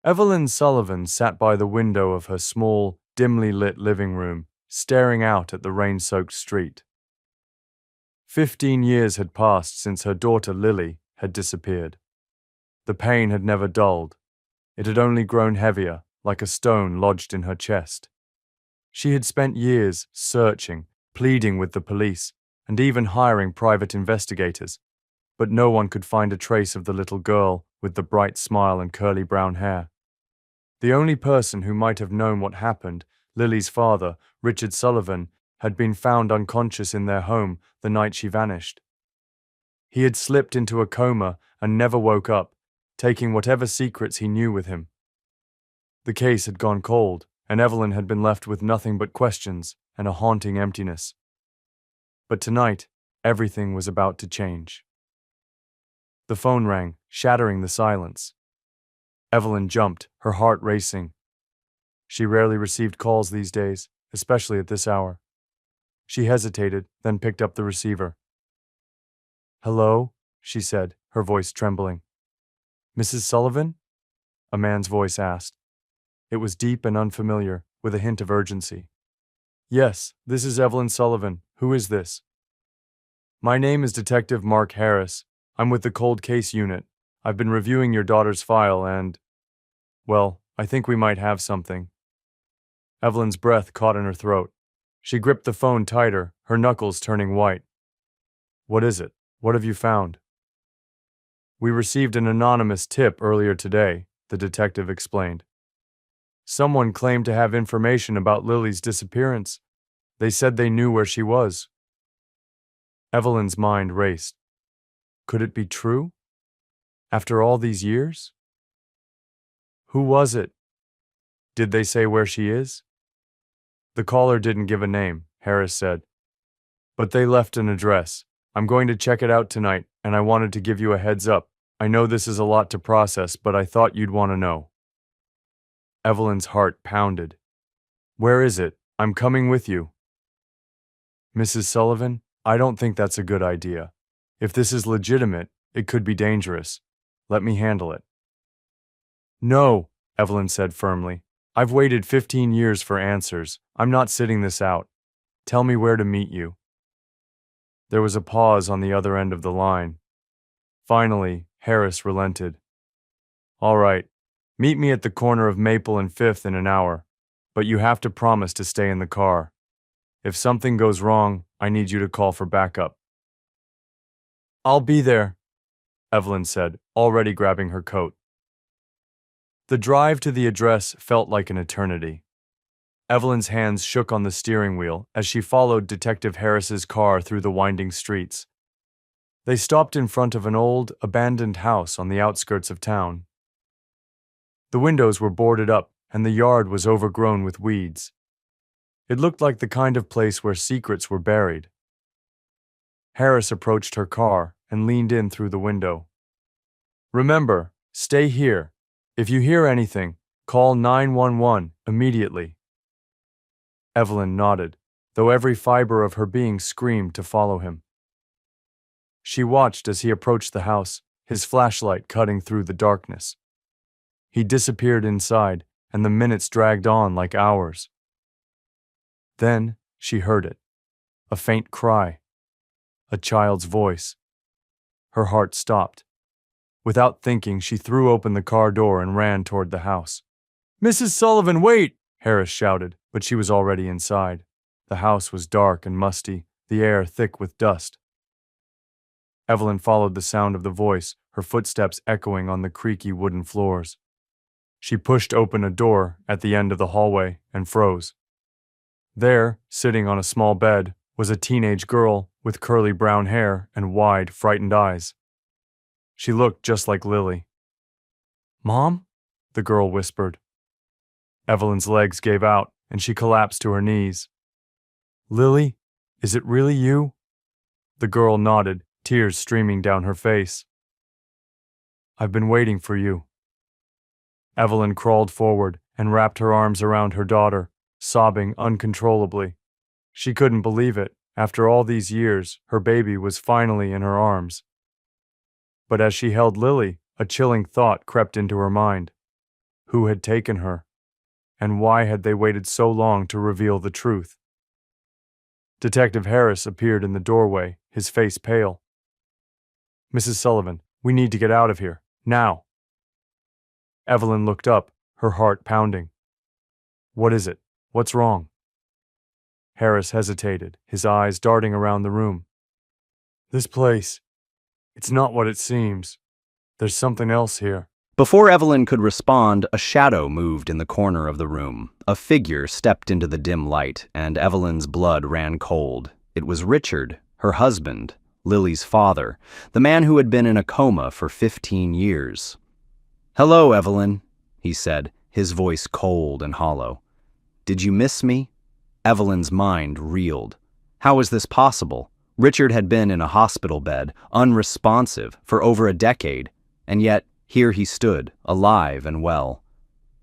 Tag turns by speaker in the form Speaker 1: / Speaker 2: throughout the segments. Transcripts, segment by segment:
Speaker 1: Evelyn Sullivan sat by the window of her small, dimly lit living room, staring out at the rain-soaked street. 15 years had passed since her daughter Lily had disappeared. The pain had never dulled. It had only grown heavier, like a stone lodged in her chest. She had spent years searching, pleading with the police, and even hiring private investigators, but no one could find a trace of the little girl with the bright smile and curly brown hair. The only person who might have known what happened, Lily's father, Richard Sullivan, had been found unconscious in their home the night she vanished. He had slipped into a coma and never woke up, taking whatever secrets he knew with him. The case had gone cold, and Evelyn had been left with nothing but questions and a haunting emptiness. But tonight, everything was about to change. The phone rang, shattering the silence. Evelyn jumped, her heart racing. She rarely received calls these days, especially at this hour. She hesitated, then picked up the receiver. "Hello?" she said, her voice trembling. "Mrs. Sullivan?" a man's voice asked. It was deep and unfamiliar, with a hint of urgency. "Yes, this is Evelyn Sullivan. Who is this?" "My name is Detective Mark Harris. I'm with the Cold Case Unit. I've been reviewing your daughter's file and, well, I think we might have something." Evelyn's breath caught in her throat. She gripped the phone tighter, her knuckles turning white. "What is it? What have you found?" "We received an anonymous tip earlier today," the detective explained. "Someone claimed to have information about Lily's disappearance. They said they knew where she was." Evelyn's mind raced. Could it be true? After all these years? Who was it? Did they say where she is? The caller didn't give a name, Harris said. But they left an address. I'm going to check it out tonight, and I wanted to give you a heads up. I know this is a lot to process, but I thought you'd want to know. Evelyn's heart pounded. "Where is it? I'm coming with you." "Mrs. Sullivan, I don't think that's a good idea. If this is legitimate, it could be dangerous. Let me handle it." "No," Evelyn said firmly. "I've waited 15 years for answers. I'm not sitting this out. Tell me where to meet you." There was a pause on the other end of the line. Finally, Harris relented. "All right, meet me at the corner of Maple and 5th in an hour, but you have to promise to stay in the car. If something goes wrong, I need you to call for backup." "I'll be there," Evelyn said, already grabbing her coat. The drive to the address felt like an eternity. Evelyn's hands shook on the steering wheel as she followed Detective Harris's car through the winding streets. They stopped in front of an old, abandoned house on the outskirts of town. The windows were boarded up, and the yard was overgrown with weeds. It looked like the kind of place where secrets were buried. Harris approached her car and leaned in through the window. "Remember, stay here. If you hear anything, call 911 immediately." Evelyn nodded, though every fiber of her being screamed to follow him. She watched as he approached the house, his flashlight cutting through the darkness. He disappeared inside, and the minutes dragged on like hours. Then she heard it, a faint cry, a child's voice. Her heart stopped. Without thinking, she threw open the car door and ran toward the house. "Mrs. Sullivan, wait!" Harris shouted, but she was already inside. The house was dark and musty, the air thick with dust. Evelyn followed the sound of the voice, her footsteps echoing on the creaky wooden floors. She pushed open a door at the end of the hallway and froze. There, sitting on a small bed, was a teenage girl with curly brown hair and wide, frightened eyes. She looked just like Lily. "Mom?" the girl whispered. Evelyn's legs gave out, and she collapsed to her knees. "Lily, is it really you?" The girl nodded, tears streaming down her face. "I've been waiting for you." Evelyn crawled forward and wrapped her arms around her daughter, sobbing uncontrollably. She couldn't believe it. After all these years, her baby was finally in her arms. But as she held Lily, a chilling thought crept into her mind. Who had taken her? And why had they waited so long to reveal the truth? Detective Harris appeared in the doorway, his face pale. "Mrs. Sullivan, we need to get out of here, now." Evelyn looked up, her heart pounding. "What is it? What's wrong?" Harris hesitated, his eyes darting around the room. "This place, it's not what it seems. There's something else here."
Speaker 2: Before Evelyn could respond, a shadow moved in the corner of the room. A figure stepped into the dim light, and Evelyn's blood ran cold. It was Richard, her husband, Lily's father, the man who had been in a coma for 15 years. "Hello, Evelyn," he said, his voice cold and hollow. "Did you miss me?" Evelyn's mind reeled. How was this possible? Richard had been in a hospital bed, unresponsive, for over a decade, and yet here he stood, alive and well.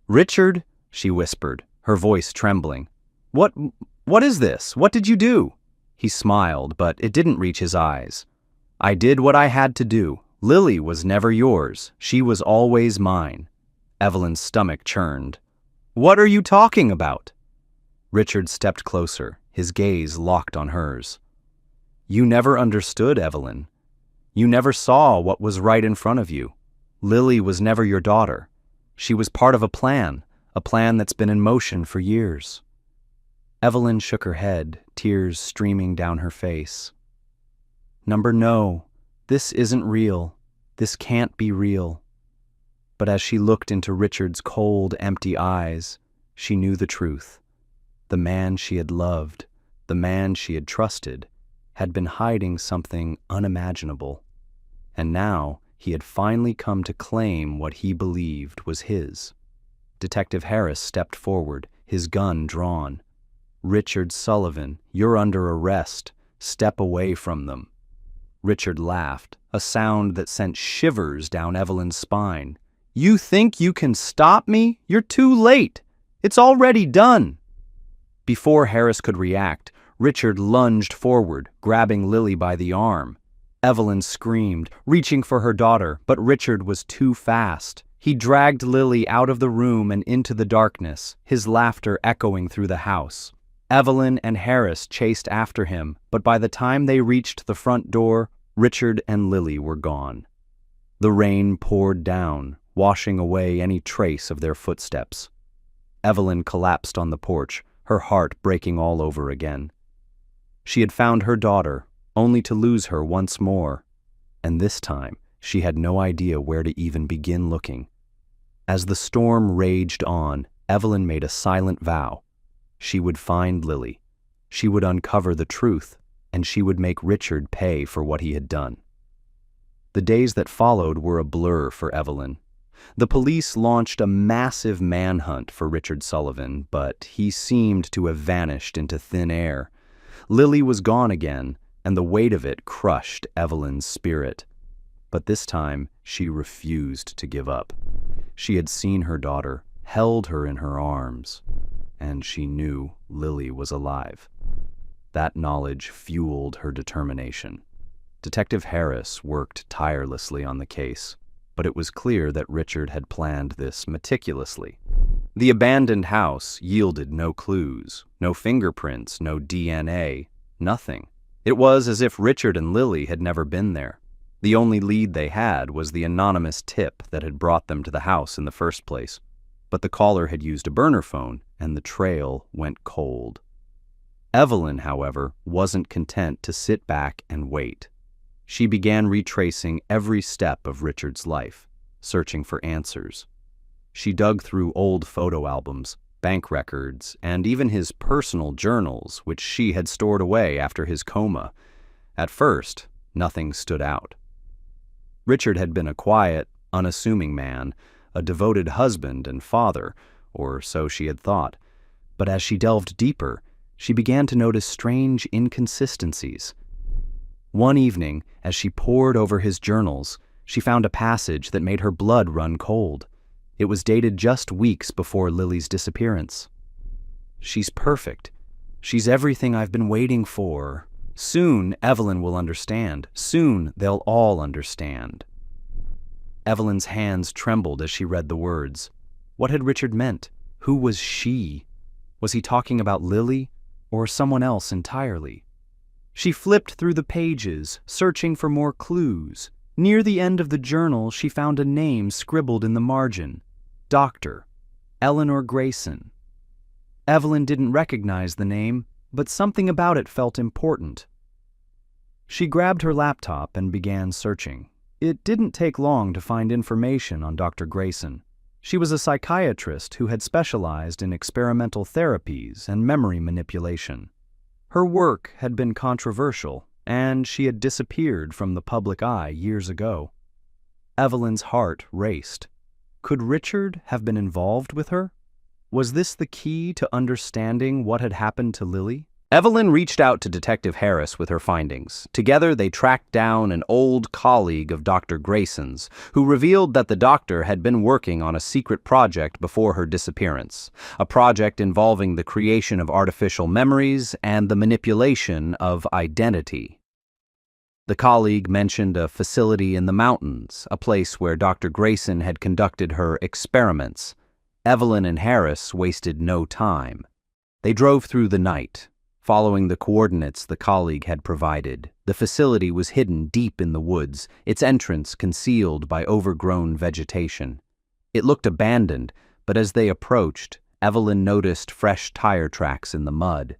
Speaker 2: "Richard," she whispered, her voice trembling. What is this? What did you do?" He smiled, but it didn't reach his eyes. "I did what I had to do. Lily was never yours. She was always mine." Evelyn's stomach churned. "What are you talking about?" Richard stepped closer, his gaze locked on hers. "You never understood, Evelyn. You never saw what was right in front of you. Lily was never your daughter. She was part of a plan that's been in motion for years." Evelyn shook her head, tears streaming down her face. No, this isn't real. This can't be real." But as she looked into Richard's cold, empty eyes, she knew the truth. The man she had loved, the man she had trusted, had been hiding something unimaginable. And now he had finally come to claim what he believed was his. Detective Harris stepped forward, his gun drawn. "Richard Sullivan, you're under arrest. Step away from them." Richard laughed, a sound that sent shivers down Evelyn's spine. "You think you can stop me? You're too late. It's already done." Before Harris could react, Richard lunged forward, grabbing Lily by the arm. Evelyn screamed, reaching for her daughter, but Richard was too fast. He dragged Lily out of the room and into the darkness, his laughter echoing through the house. Evelyn and Harris chased after him, but by the time they reached the front door, Richard and Lily were gone. The rain poured down, washing away any trace of their footsteps. Evelyn collapsed on the porch, her heart breaking all over again. She had found her daughter, only to lose her once more, and this time she had no idea where to even begin looking. As the storm raged on, Evelyn made a silent vow. She would find Lily. She would uncover the truth, and she would make Richard pay for what he had done. The days that followed were a blur for Evelyn. The police launched a massive manhunt for Richard Sullivan, but he seemed to have vanished into thin air. Lily was gone again, and the weight of it crushed Evelyn's spirit. But this time, she refused to give up. She had seen her daughter, held her in her arms, and she knew Lily was alive. That knowledge fueled her determination. Detective Harris worked tirelessly on the case, but it was clear that Richard had planned this meticulously. The abandoned house yielded no clues, no fingerprints, no DNA, nothing. It was as if Richard and Lily had never been there. The only lead they had was the anonymous tip that had brought them to the house in the first place. But the caller had used a burner phone, and the trail went cold. Evelyn, however, wasn't content to sit back and wait. She began retracing every step of Richard's life, searching for answers. She dug through old photo albums, bank records, and even his personal journals, which she had stored away after his coma. At first, nothing stood out. Richard had been a quiet, unassuming man, a devoted husband and father, or so she had thought. But as she delved deeper, she began to notice strange inconsistencies. One evening, as she pored over his journals, she found a passage that made her blood run cold. It was dated just weeks before Lily's disappearance. "She's perfect. She's everything I've been waiting for. Soon, Evelyn will understand. Soon, they'll all understand." Evelyn's hands trembled as she read the words. What had Richard meant? Who was she? Was he talking about Lily or someone else entirely? She flipped through the pages, searching for more clues. Near the end of the journal, she found a name scribbled in the margin. Dr. Eleanor Grayson. Evelyn didn't recognize the name, but something about it felt important. She grabbed her laptop and began searching. It didn't take long to find information on Dr. Grayson. She was a psychiatrist who had specialized in experimental therapies and memory manipulation. Her work had been controversial, and she had disappeared from the public eye years ago. Evelyn's heart raced. Could Richard have been involved with her? Was this the key to understanding what had happened to Lily? Evelyn reached out to Detective Harris with her findings. Together, they tracked down an old colleague of Dr. Grayson's, who revealed that the doctor had been working on a secret project before her disappearance, a project involving the creation of artificial memories and the manipulation of identity. The colleague mentioned a facility in the mountains, a place where Dr. Grayson had conducted her experiments. Evelyn and Harris wasted no time. They drove through the night. Following the coordinates the colleague had provided, the facility was hidden deep in the woods, its entrance concealed by overgrown vegetation. It looked abandoned, but as they approached, Evelyn noticed fresh tire tracks in the mud.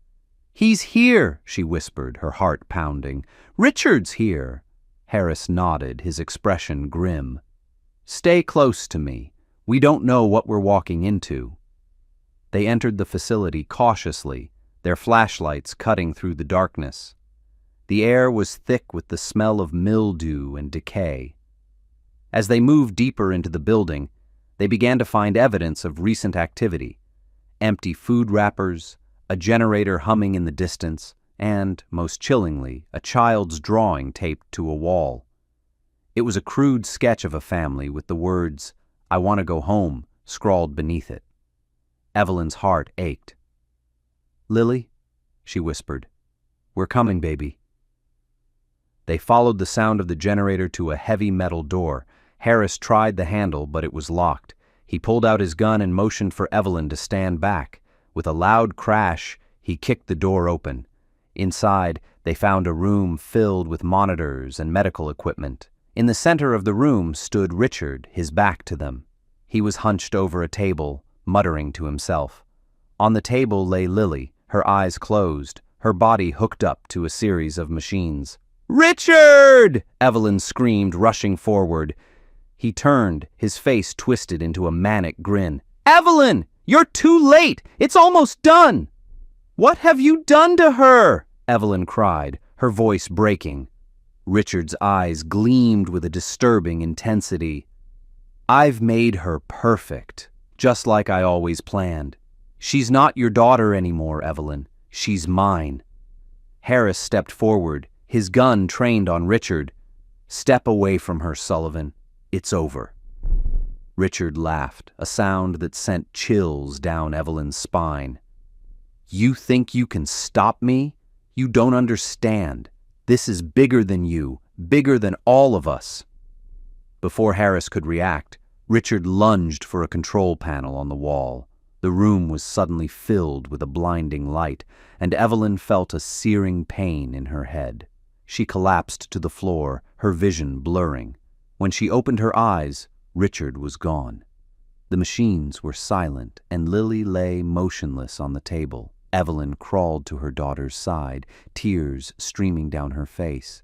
Speaker 2: "He's here," she whispered, her heart pounding. "Richard's here." Harris nodded, his expression grim. "Stay close to me. We don't know what we're walking into." They entered the facility cautiously, their flashlights cutting through the darkness. The air was thick with the smell of mildew and decay. As they moved deeper into the building, they began to find evidence of recent activity: empty food wrappers, a generator humming in the distance, and, most chillingly, a child's drawing taped to a wall. It was a crude sketch of a family with the words, "I want to go home," scrawled beneath it. Evelyn's heart ached. "Lily," she whispered, "we're coming, baby." They followed the sound of the generator to a heavy metal door. Harris tried the handle, but it was locked. He pulled out his gun and motioned for Evelyn to stand back. With a loud crash, he kicked the door open. Inside, they found a room filled with monitors and medical equipment. In the center of the room stood Richard, his back to them. He was hunched over a table, muttering to himself. On the table lay Lily, her eyes closed, her body hooked up to a series of machines. "Richard!" Evelyn screamed, rushing forward. He turned, his face twisted into a manic grin. "Evelyn! You're too late! It's almost done!" "What have you done to her?" Evelyn cried, her voice breaking. Richard's eyes gleamed with a disturbing intensity. "I've made her perfect, just like I always planned. She's not your daughter anymore, Evelyn. She's mine." Harris stepped forward, his gun trained on Richard. "Step away from her, Sullivan. It's over." Richard laughed, a sound that sent chills down Evelyn's spine. "You think you can stop me? You don't understand. This is bigger than you, bigger than all of us." Before Harris could react, Richard lunged for a control panel on the wall. The room was suddenly filled with a blinding light, and Evelyn felt a searing pain in her head. She collapsed to the floor, her vision blurring. When she opened her eyes, Richard was gone. The machines were silent, and Lily lay motionless on the table. Evelyn crawled to her daughter's side, tears streaming down her face.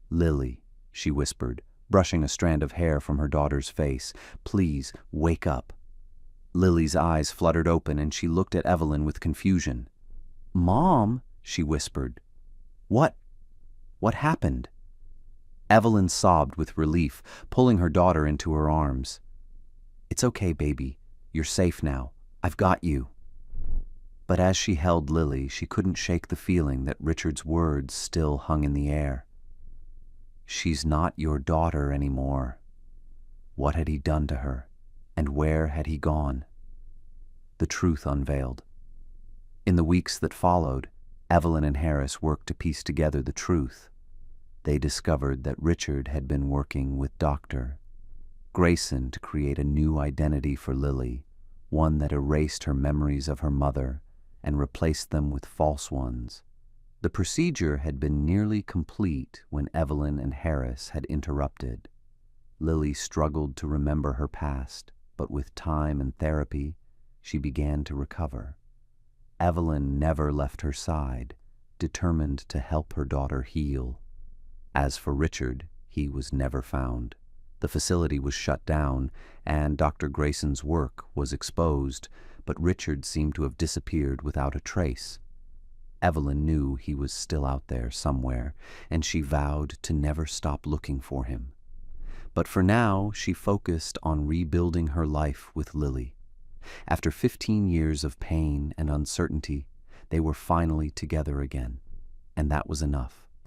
Speaker 2: "Lily," she whispered, brushing a strand of hair from her daughter's face, "please, wake up." Lily's eyes fluttered open, and she looked at Evelyn with confusion. "Mom," she whispered. What happened?" Evelyn sobbed with relief, pulling her daughter into her arms. "It's okay, baby. You're safe now. I've got you." But as she held Lily, she couldn't shake the feeling that Richard's words still hung in the air. "She's not your daughter anymore." What had he done to her, and where had he gone? The truth unveiled. In the weeks that followed, Evelyn and Harris worked to piece together the truth. They discovered that Richard had been working with Dr. Grayson to create a new identity for Lily,
Speaker 3: one that erased her memories of her mother and replaced them with false ones. The procedure had been nearly complete when Evelyn and Harris had interrupted. Lily struggled to remember her past, but with time and therapy, she began to recover. Evelyn never left her side, determined to help her daughter heal. As for Richard, he was never found. The facility was shut down, and Dr. Grayson's work was exposed, but Richard seemed to have disappeared without a trace. Evelyn knew he was still out there somewhere, and she vowed to never stop looking for him. But for now, she focused on rebuilding her life with Lily. After 15 years of pain and uncertainty, they were finally together again, and that was enough.